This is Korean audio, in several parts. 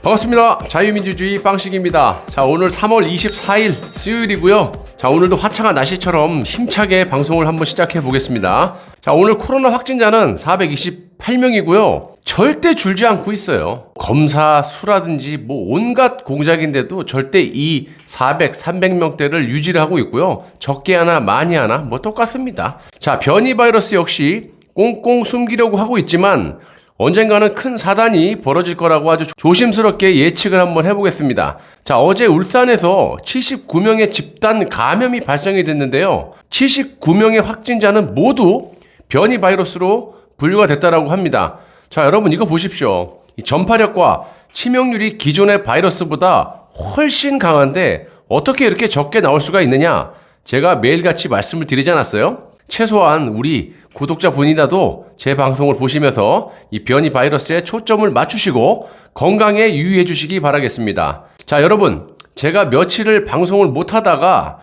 반갑습니다. 자유민주주의 빵식입니다. 자, 오늘 3월 24일 수요일이고요. 자, 오늘도 화창한 날씨처럼 힘차게 방송을 한번 시작해 보겠습니다. 자, 오늘 코로나 확진자는 428명이고요. 절대 줄지 않고 있어요. 검사 수라든지 온갖 공작인데도 절대 이 400, 300명대를 유지를 하고 있고요. 적게 하나 많이 하나 똑같습니다. 자, 변이 바이러스 역시 꽁꽁 숨기려고 하고 있지만 언젠가는 큰 사단이 벌어질 거라고 아주 조심스럽게 예측을 한번 해보겠습니다. 자, 어제 울산에서 79명의 집단 감염이 발생이 됐는데요. 79명의 확진자는 모두 변이 바이러스로 분류가 됐다라고 합니다. 자, 여러분 이거 보십시오. 이 전파력과 치명률이 기존의 바이러스보다 훨씬 강한데 어떻게 이렇게 적게 나올 수가 있느냐? 제가 매일같이 말씀을 드리지 않았어요? 최소한 우리 구독자분이라도 제 방송을 보시면서 이 변이 바이러스에 초점을 맞추시고 건강에 유의해 주시기 바라겠습니다. 자, 여러분, 제가 며칠을 방송을 못 하다가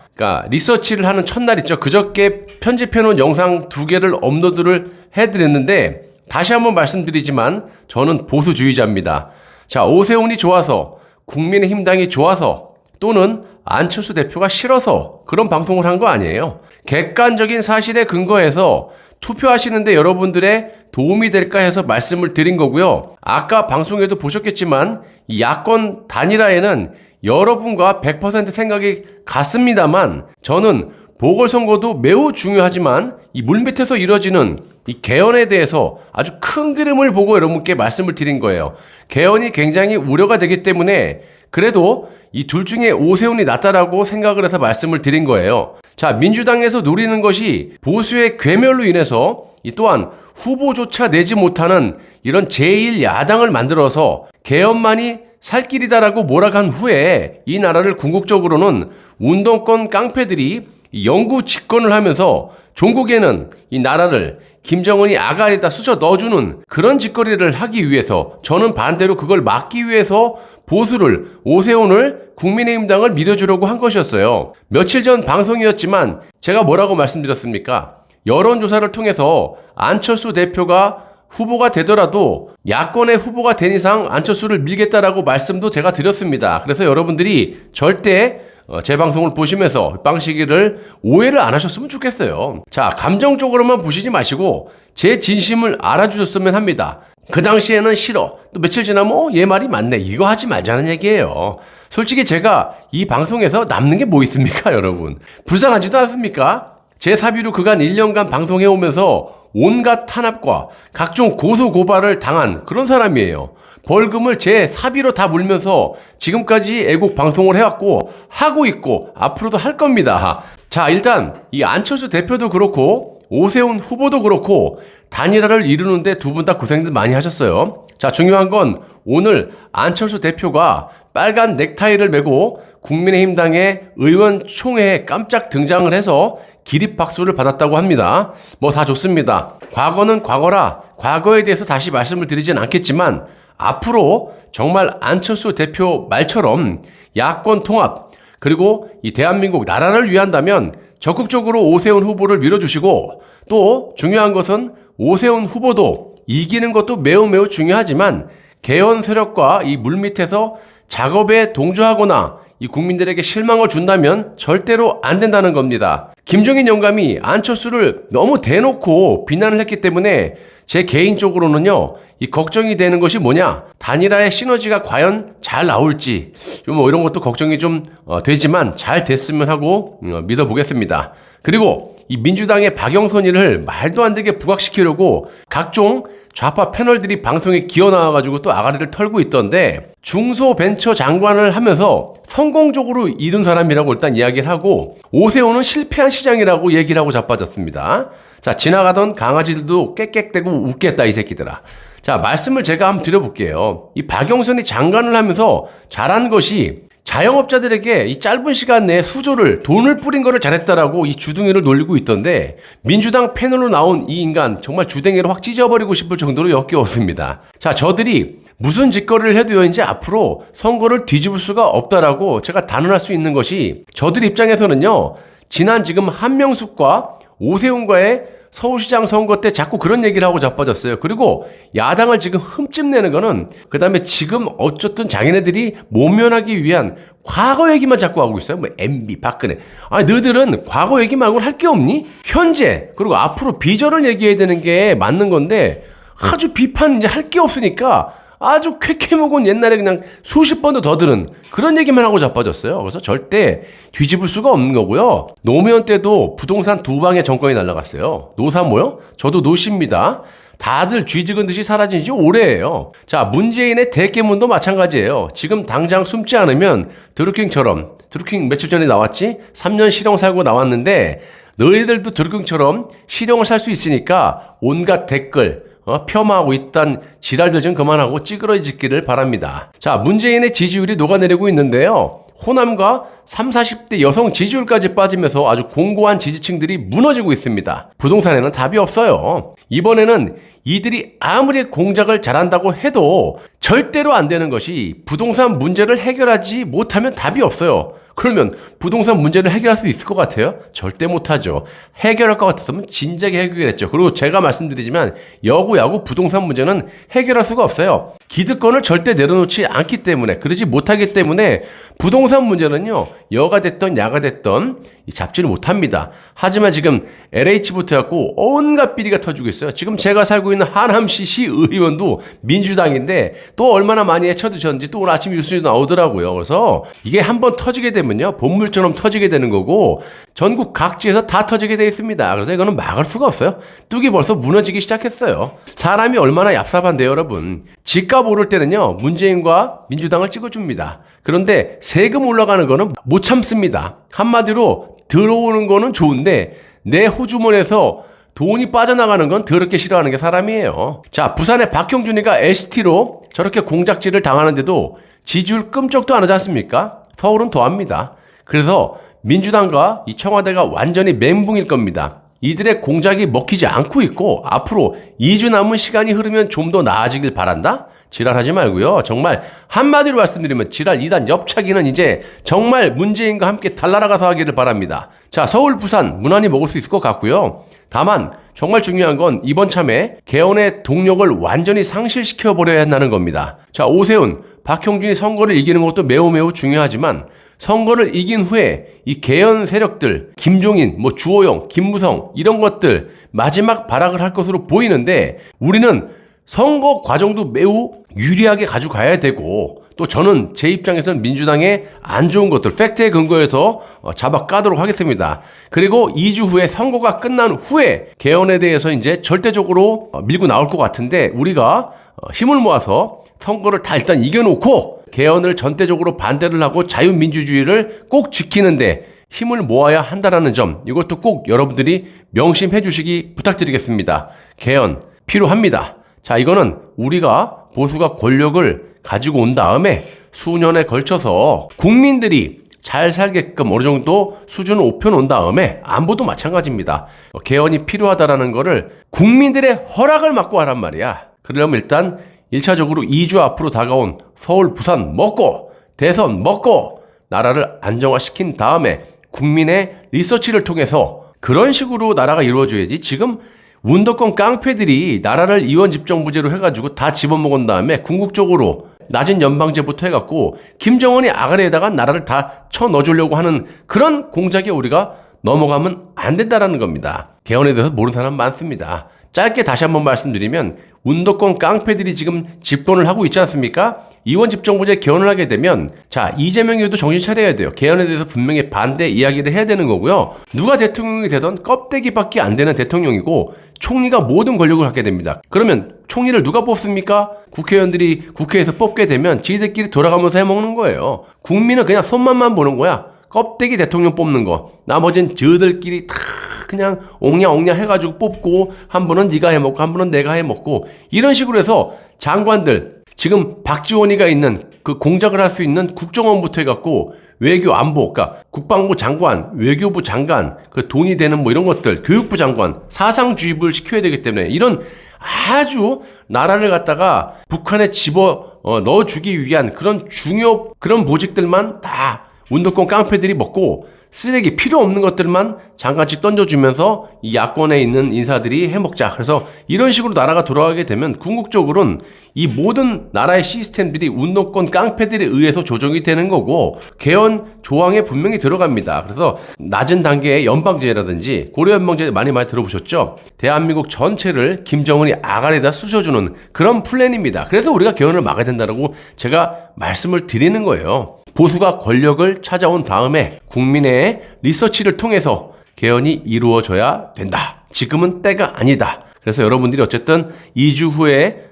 리서치를 하는 첫날 있죠. 그저께 편집해 놓은 영상 2개를 업로드를 해드렸는데 다시 한번 말씀드리지만 저는 보수주의자입니다. 자, 오세훈이 좋아서, 국민의힘당이 좋아서, 또는 안철수 대표가 싫어서 그런 방송을 한 거 아니에요. 객관적인 사실에 근거해서 투표하시는데 여러분들의 도움이 될까 해서 말씀을 드린 거고요. 아까 방송에도 보셨겠지만 이 야권 단일화에는 여러분과 100% 생각이 같습니다만 저는 보궐선거도 매우 중요하지만 이 물밑에서 이뤄지는 이 개헌에 대해서 아주 큰 그림을 보고 여러분께 말씀을 드린 거예요. 개헌이 굉장히 우려가 되기 때문에 그래도 이 둘 중에 오세훈이 낫다라고 생각을 해서 말씀을 드린 거예요. 자, 민주당에서 노리는 것이 보수의 괴멸로 인해서 이 또한 후보조차 내지 못하는 이런 제1야당을 만들어서 개헌만이 살 길이다라고 몰아간 후에 이 나라를 궁극적으로는 운동권 깡패들이 영구 집권을 하면서 종국에는 이 나라를 김정은이 아가리에다 쑤셔 넣어주는 그런 짓거리를 하기 위해서 저는 반대로 그걸 막기 위해서 보수를, 오세훈을, 국민의힘당을 밀어주려고 한 것이었어요. 며칠 전 방송이었지만 제가 뭐라고 말씀드렸습니까? 여론조사를 통해서 안철수 대표가 후보가 되더라도 야권의 후보가 된 이상 안철수를 밀겠다라고 말씀도 제가 드렸습니다. 그래서 여러분들이 절대 제 방송을 보시면서 빵식이를 오해를 안 하셨으면 좋겠어요. 자, 감정적으로만 보시지 마시고 제 진심을 알아주셨으면 합니다. 그 당시에는 싫어. 또 며칠 지나면 얘 말이 맞네. 이거 하지 말자는 얘기예요. 솔직히 제가 이 방송에서 남는 게 뭐 있습니까, 여러분? 불쌍하지도 않습니까? 제 사비로 그간 1년간 방송해오면서 온갖 탄압과 각종 고소 고발을 당한 그런 사람이에요. 벌금을 제 사비로 다 물면서 지금까지 애국 방송을 해왔고 하고 있고 앞으로도 할 겁니다. 자, 일단 이 안철수 대표도 그렇고 오세훈 후보도 그렇고 단일화를 이루는데 두 분 다 고생들 많이 하셨어요. 자, 중요한 건 오늘 안철수 대표가 빨간 넥타이를 메고 국민의힘당의 의원총회에 깜짝 등장을 해서 기립박수를 받았다고 합니다. 다 좋습니다. 과거는 과거라 과거에 대해서 다시 말씀을 드리진 않겠지만 앞으로 정말 안철수 대표 말처럼 야권 통합 그리고 이 대한민국 나라를 위한다면 적극적으로 오세훈 후보를 밀어주시고 또 중요한 것은 오세훈 후보도 이기는 것도 매우 중요하지만 개헌 세력과 이 물밑에서 작업에 동조하거나 이 국민들에게 실망을 준다면 절대로 안 된다는 겁니다. 김종인 영감이 안철수를 너무 대놓고 비난을 했기 때문에 제 개인적으로는요, 이 걱정이 되는 것이 뭐냐? 단일화의 시너지가 과연 잘 나올지, 이런 것도 걱정이 좀 되지만 잘 됐으면 하고 믿어보겠습니다. 그리고 이 민주당의 박영선이를 말도 안 되게 부각시키려고 각종 좌파 패널들이 방송에 기어나와가지고 또 아가리를 털고 있던데 중소벤처 장관을 하면서 성공적으로 이룬 사람이라고 일단 이야기를 하고 오세훈은 실패한 시장이라고 얘기를 하고 자빠졌습니다. 자, 지나가던 강아지들도 깨깨대고 웃겠다 이 새끼들아. 자, 말씀을 제가 한번 드려볼게요. 이 박영선이 장관을 하면서 잘한 것이 자영업자들에게 이 짧은 시간 내에 수조를 돈을 뿌린 거를 잘했다라고 이 주둥이를 놀리고 있던데 민주당 패널로 나온 이 인간 정말 주댕이를 확 찢어버리고 싶을 정도로 역겨웠습니다. 자, 저들이 무슨 짓거리를 해도요 이제 앞으로 선거를 뒤집을 수가 없다라고 제가 단언할 수 있는 것이 저들 입장에서는요 지난 지금 한명숙과 오세훈과의 서울시장 선거 때 자꾸 그런 얘기를 하고 자빠졌어요. 그리고 야당을 지금 흠집내는 거는 그다음에 지금 어쨌든 자기네들이 모면하기 위한 과거 얘기만 자꾸 하고 있어요. 뭐 MB, 박근혜. 아니 너희들은 과거 얘기 말고는 할 게 없니? 현재 그리고 앞으로 비전을 얘기해야 되는 게 맞는 건데 아주 비판 이제 할 게 없으니까 아주 쾌쾌묵은 옛날에 그냥 수십 번도 더 들은 그런 얘기만 하고 자빠졌어요. 그래서 절대 뒤집을 수가 없는 거고요. 노무현 때도 부동산 두 방에 정권이 날아갔어요. 노사모요? 저도 노씨입니다. 다들 쥐 찍은 듯이 사라진 지 오래예요. 자, 문재인의 대깨문도 마찬가지예요. 지금 당장 숨지 않으면 드루킹처럼, 드루킹 며칠 전에 나왔지? 3년 실형 살고 나왔는데 너희들도 드루킹처럼 실형을 살 수 있으니까 온갖 댓글 폄하하고 있던 지랄들 좀 그만하고 찌그러지기를 바랍니다. 자, 문재인의 지지율이 녹아내리고 있는데요. 호남과 30, 40대 여성 지지율까지 빠지면서 아주 공고한 지지층들이 무너지고 있습니다. 부동산에는 답이 없어요. 이번에는 이들이 아무리 공작을 잘한다고 해도 절대로 안 되는 것이 부동산 문제를 해결하지 못하면 답이 없어요. 그러면 부동산 문제를 해결할 수 있을 것 같아요? 절대 못하죠. 해결할 것 같았으면 진작에 해결했죠. 그리고 제가 말씀드리지만 여구 부동산 문제는 해결할 수가 없어요. 기득권을 절대 내려놓지 않기 때문에 그러지 못하기 때문에 부동산 문제는요. 여가 됐던 야가 됐던 잡지를 못합니다. 하지만 지금 LH부터 해갖고 온갖 비리가 터지고 있어요. 지금 제가 살고 있는 하남시 시의원도 민주당인데 또 얼마나 많이 해쳐드셨는지 또 오늘 아침 뉴스에 나오더라고요. 그래서 이게 한번 터지게 되면요. 본물처럼 터지게 되는 거고 전국 각지에서 다 터지게 돼 있습니다. 그래서 이거는 막을 수가 없어요. 뚝이 벌써 무너지기 시작했어요. 사람이 얼마나 얍삽한데요, 여러분. 집값 오를 때는요. 문재인과 민주당을 찍어줍니다. 그런데 세금 올라가는 거는 못 참습니다. 한마디로 들어오는 거는 좋은데 내 호주머니에서 돈이 빠져나가는 건 더럽게 싫어하는 게 사람이에요. 자, 부산의 박형준이가 ST로 저렇게 공작질을 당하는데도 지지율 끔찍도 안 하지 않습니까? 서울은 더합니다. 그래서 민주당과 이 청와대가 완전히 멘붕일 겁니다. 이들의 공작이 먹히지 않고 있고 앞으로 2주 남은 시간이 흐르면 좀 더 나아지길 바란다? 지랄하지 말고요. 정말 한마디로 말씀드리면 지랄 2단 옆차기는 이제 정말 문재인과 함께 달나라가서 하기를 바랍니다. 자, 서울, 부산 무난히 먹을 수 있을 것 같고요. 다만 정말 중요한 건 이번 참에 개헌의 동력을 완전히 상실시켜버려야 한다는 겁니다. 자, 오세훈, 박형준이 선거를 이기는 것도 매우 중요하지만 선거를 이긴 후에 이 개헌 세력들, 김종인, 주호영, 김무성 이런 것들 마지막 발악을 할 것으로 보이는데 우리는 선거 과정도 매우 유리하게 가져가야 되고 또 저는 제 입장에서는 민주당의 안 좋은 것들 팩트에 근거해서 잡아 까도록 하겠습니다. 그리고 2주 후에 선거가 끝난 후에 개헌에 대해서 이제 절대적으로 밀고 나올 것 같은데 우리가 힘을 모아서 선거를 다 일단 이겨놓고 개헌을 전대적으로 반대를 하고 자유민주주의를 꼭 지키는데 힘을 모아야 한다는 점 이것도 꼭 여러분들이 명심해 주시기 부탁드리겠습니다. 개헌 필요합니다. 자, 이거는 우리가 보수가 권력을 가지고 온 다음에 수년에 걸쳐서 국민들이 잘 살게끔 어느 정도 수준을 높여놓은 다음에 안보도 마찬가지입니다. 개헌이 필요하다라는 거를 국민들의 허락을 받고 하란 말이야. 그러려면 일단 1차적으로 2주 앞으로 다가온 서울, 부산 먹고 대선 먹고 나라를 안정화시킨 다음에 국민의 리서치를 통해서 그런 식으로 나라가 이루어져야지 지금 운동권 깡패들이 나라를 이원집정부제로 해가지고 다 집어먹은 다음에 궁극적으로 낮은 연방제부터 해갖고 김정은이 아가리에다가 나라를 다 쳐넣어주려고 하는 그런 공작에 우리가 넘어가면 안 된다라는 겁니다. 개헌에 대해서 모르는 사람 많습니다. 짧게 다시 한번 말씀드리면 운동권 깡패들이 지금 집권을 하고 있지 않습니까? 이원집정부제 개헌을 하게 되면 자 이재명이도 정신 차려야 돼요. 개헌에 대해서 분명히 반대 이야기를 해야 되는 거고요. 누가 대통령이 되던 껍데기밖에 안 되는 대통령이고 총리가 모든 권력을 갖게 됩니다. 그러면 총리를 누가 뽑습니까? 국회의원들이 국회에서 뽑게 되면 지들끼리 돌아가면서 해먹는 거예요. 국민은 그냥 손맛만 보는 거야. 껍데기 대통령 뽑는 거. 나머지는 저들끼리 다 그냥 옹냐옹냐 해가지고 뽑고 한 분은 네가 해먹고 한 분은 내가 해먹고 이런 식으로 해서 장관들 지금 박지원이가 있는 그 공작을 할 수 있는 국정원부터 해갖고 외교 안보, 그러니까 국방부 장관, 외교부 장관, 그 돈이 되는 이런 것들, 교육부 장관, 사상주입을 시켜야 되기 때문에 이런 아주 나라를 갖다가 북한에 집어 넣어주기 위한 그런 중요 그런 보직들만 다 운동권 깡패들이 먹고 쓰레기 필요 없는 것들만 잠깐씩 던져주면서 이 야권에 있는 인사들이 해먹자. 그래서 이런 식으로 나라가 돌아가게 되면 궁극적으로는 이 모든 나라의 시스템들이 운동권 깡패들에 의해서 조정이 되는 거고 개헌 조항에 분명히 들어갑니다. 그래서 낮은 단계의 연방제라든지 고려연방제 많이 들어보셨죠? 대한민국 전체를 김정은이 아가리에다 쑤셔주는 그런 플랜입니다. 그래서 우리가 개헌을 막아야 된다고 제가 말씀을 드리는 거예요. 보수가 권력을 찾아온 다음에 국민의 리서치를 통해서 개헌이 이루어져야 된다. 지금은 때가 아니다. 그래서 여러분들이 어쨌든 2주 후에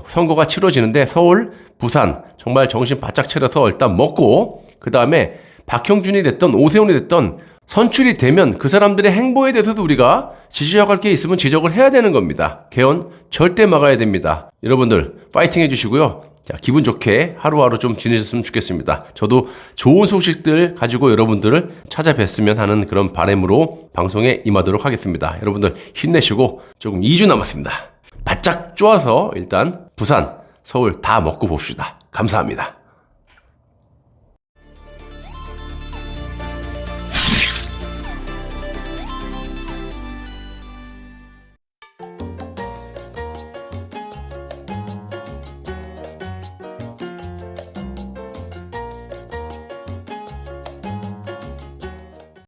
선거가 치러지는데 서울, 부산 정말 정신 바짝 차려서 일단 먹고 그 다음에 박형준이 됐던 오세훈이 됐던 선출이 되면 그 사람들의 행보에 대해서도 우리가 지적할 게 있으면 지적을 해야 되는 겁니다. 개헌 절대 막아야 됩니다. 여러분들 파이팅 해주시고요. 자, 기분 좋게 하루하루 좀 지내셨으면 좋겠습니다. 저도 좋은 소식들 가지고 여러분들을 찾아뵀으면 하는 그런 바람으로 방송에 임하도록 하겠습니다. 여러분들 힘내시고 조금 2주 남았습니다. 바짝 쪼아서 일단 부산, 서울 다 먹고 봅시다. 감사합니다.